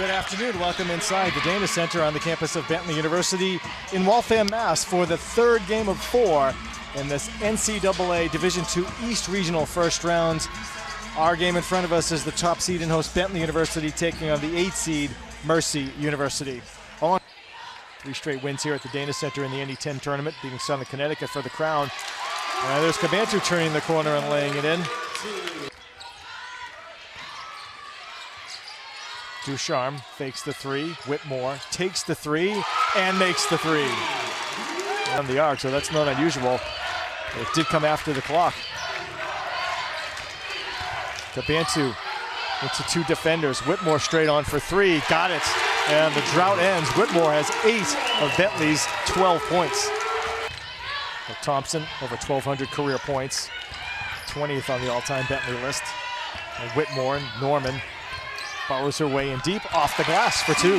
Good afternoon. Welcome inside the Dana Center on the campus of Bentley University in Waltham, Mass. for the third game of 4 in this NCAA Division II East Regional first round. Our game in front of us is the top seed and host Bentley University taking on the 8th seed Mercy University. 3 straight wins here at the Dana Center in the ND10 tournament, beating Southern Connecticut for the crown. There's Cabantu turning the corner and laying it in. Ducharme fakes the 3. Whitmore takes the 3 and makes the 3. On the arc, so that's not unusual. It did come after the clock. Cabantu into 2 defenders. Whitmore straight on for 3. Got it. And the drought ends. Whitmore has 8 of Bentley's 12 points. Thompson over 1,200 career points. 20th on the all-time Bentley list. And Whitmore and Norman follows her way in deep, off the glass for 2.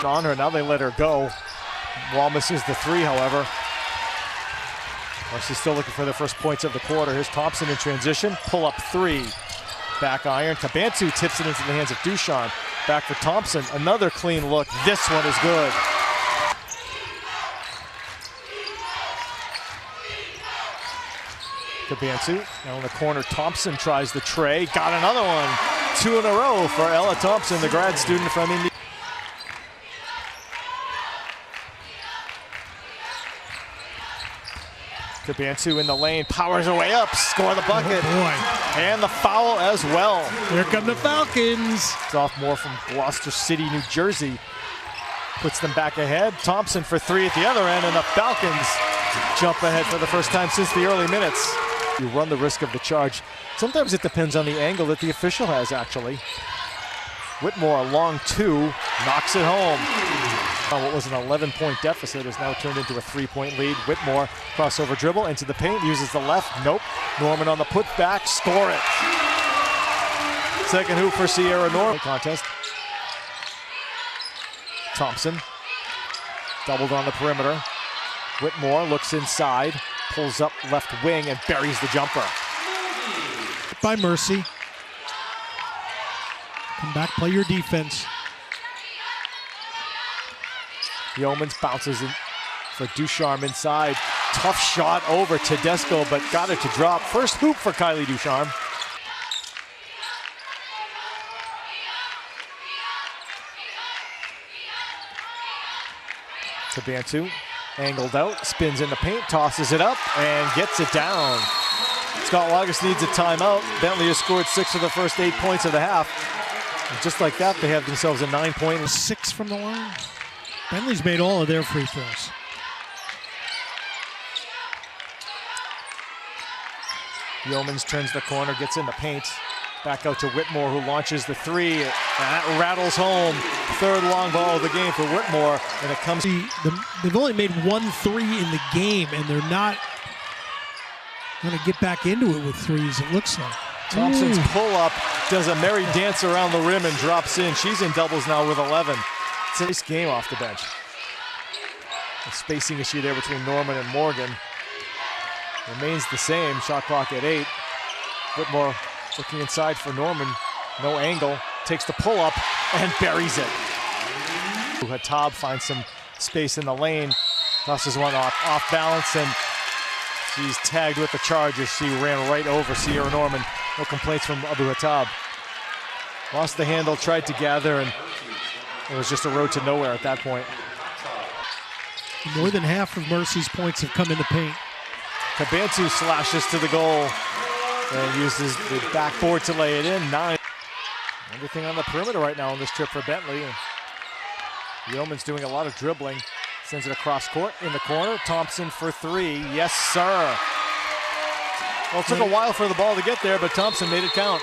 On her, now they let her go. Wall misses the 3, however. Well, she's still looking for the first points of the quarter. Here's Thompson in transition, pull up 3. Back iron, Cabantu tips it into the hands of Ducharme. Back for Thompson, another clean look. This one is good. Cabantu, now in the corner, Thompson tries the tray, got another one. 2 in a row for Ella Thompson, the grad student from India. Cabantu in the lane, powers her way up, score the bucket. Oh boy. And the foul as well. Here come the Falcons. Sophomore from Gloucester City, New Jersey. Puts them back ahead. Thompson for 3 at the other end, and the Falcons jump ahead for the first time since the early minutes. You run the risk of the charge. Sometimes it depends on the angle that the official has, actually. Whitmore, a long 2, knocks it home. What was an 11-point deficit has now turned into a 3-point lead. Whitmore, crossover dribble into the paint, uses the left. Nope. Norman on the putback, score it. Second hoop for Sierra Norman. Contest. Thompson, doubled on the perimeter. Whitmore looks inside, pulls up left wing and buries the jumper. By Mercy. Come back, play your defense. Yeomans bounces in for Ducharme inside. Tough shot over Tedesco, but got it to drop. First hoop for Kylie Ducharme. Cabantu, angled out, spins in the paint, tosses it up, and gets it down. Scott Wagas needs a timeout. Bentley has scored 6 of the first 8 points of the half. And just like that, they have themselves a 9-point. 6 from the line. Bentley's made all of their free throws. Yeomans turns the corner, gets in the paint. Back out to Whitmore, who launches the 3. And that rattles home. Third long ball of the game for Whitmore. And it comes. They've only made 1 3 in the game, and they're not going to get back into it with 3s, it looks like. Thompson's pull-up does a merry dance around the rim and drops in. She's in doubles now with 11. It's a nice game off the bench. The spacing issue there between Norman and Morgan remains the same. Shot clock at 8. Whitmore looking inside for Norman. No angle. Takes the pull-up and buries it. Hatab finds some space in the lane. Tosses one off balance, and she's tagged with the charge as she ran right over Sierra Norman. No complaints from Abu Hatab. Lost the handle, tried to gather, and it was just a road to nowhere at that point. More than half of Mercy's points have come in the paint. Cabantu slashes to the goal and uses the backboard to lay it in. 9. Everything on the perimeter right now on this trip for Bentley. Yeoman's doing a lot of dribbling. Sends it across court in the corner. Thompson for 3. Yes, sir. Well, it took a while for the ball to get there, but Thompson made it count.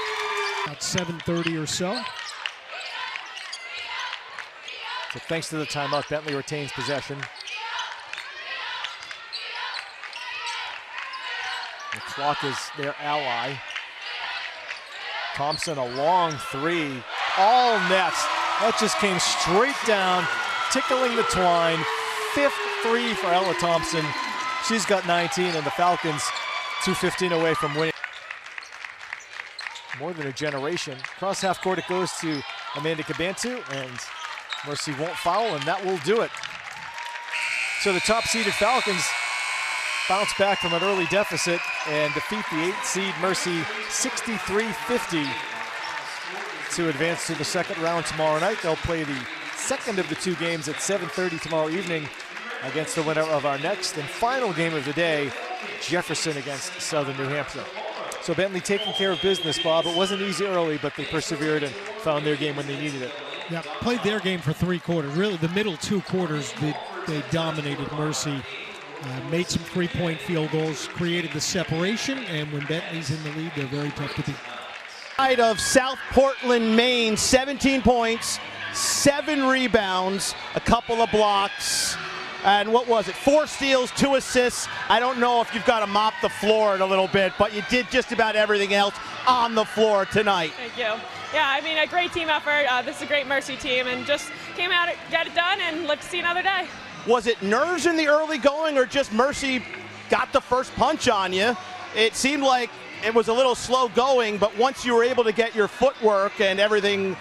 About 7:30 or so. So thanks to the timeout, Bentley retains possession. The clock is their ally. Thompson, a long 3. All net. That just came straight down, tickling the twine. 5th 3 for Ella Thompson. She's got 19, and the Falcons 2:15 away from winning. More than a generation. Cross half court it goes to Amanda Cabantu, and Mercy won't foul, and that will do it. So the top-seeded Falcons bounce back from an early deficit and defeat the 8th seed Mercy 63-50 to advance to the second round tomorrow night. They'll play the second of the two games at 7:30 tomorrow evening against the winner of our next and final game of the day, Jefferson against Southern New Hampshire. So Bentley taking care of business, Bob. It wasn't easy early, but they persevered and found their game when they needed it. Yeah, played their game for 3 quarters. Really, the middle 2 quarters, they dominated Mercy. Made some 3-point field goals, created the separation, and when Bentley's in the lead, they're very tough to beat. Of South Portland, Maine, 17 points, 7 rebounds, a couple of blocks, and what was it? 4 steals, 2 assists. I don't know if you've got to mop the floor in a little bit, but you did just about everything else on the floor tonight. Thank you. Yeah, I mean, a great team effort. This is a great Mercy team, and just came out, got it done, and look to see another day. Was it nerves in the early going, or just Mercy got the first punch on you? It seemed like it was a little slow going, but once you were able to get your footwork and everything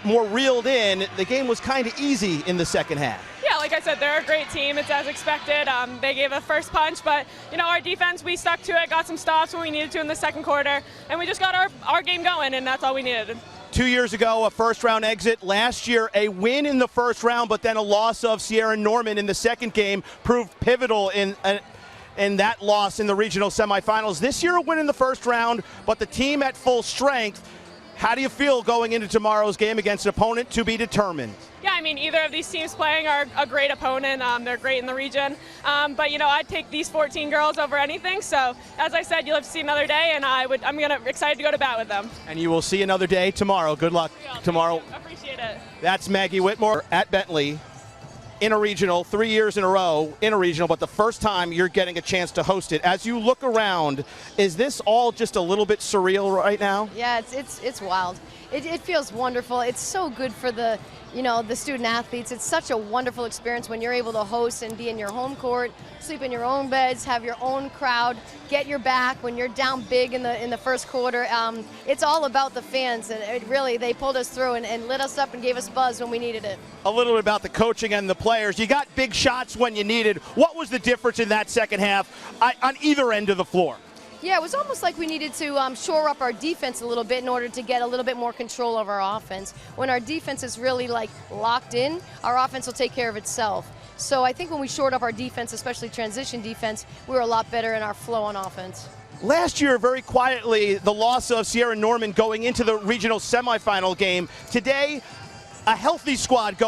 more reeled in, the game was kind of easy in the second half. Yeah, like I said, they're a great team. It's as expected. They gave a first punch, but, you know, our defense, we stuck to it, got some stops when we needed to in the second quarter, and we just got our game going, and that's all we needed. 2 years ago, a first-round exit. Last year, a win in the first round, but then a loss of Sierra Norman in the second game proved pivotal in that loss in the regional semifinals. This year, a win in the first round, but the team at full strength. How do you feel going into tomorrow's game against an opponent to be determined? Yeah, I mean, either of these teams playing are a great opponent. They're great in the region. But, you know, I'd take these 14 girls over anything. So, as I said, you'll have to see another day, and I'm excited to go to bat with them. And you will see another day tomorrow. Good luck tomorrow. Appreciate it. That's Maggie Whitmore at Bentley in a regional, 3 years in a row in a regional, but the first time you're getting a chance to host it. As you look around, is this all just a little bit surreal right now? Yeah, it's wild. It feels wonderful. It's so good for the student athletes. It's such a wonderful experience when you're able to host and be in your home court, sleep in your own beds, have your own crowd, get your back when you're down big in the first quarter. It's all about the fans, and they pulled us through and lit us up and gave us buzz when we needed it. A little bit about the coaching and the players. You got big shots when you needed. What was the difference in that second half on either end of the floor? Yeah, it was almost like we needed to shore up our defense a little bit in order to get a little bit more control of our offense. When our defense is really locked in, our offense will take care of itself. So I think when we shored up our defense, especially transition defense, we were a lot better in our flow on offense. Last year, very quietly, the loss of Sierra Norman going into the regional semifinal game. Today, a healthy squad going.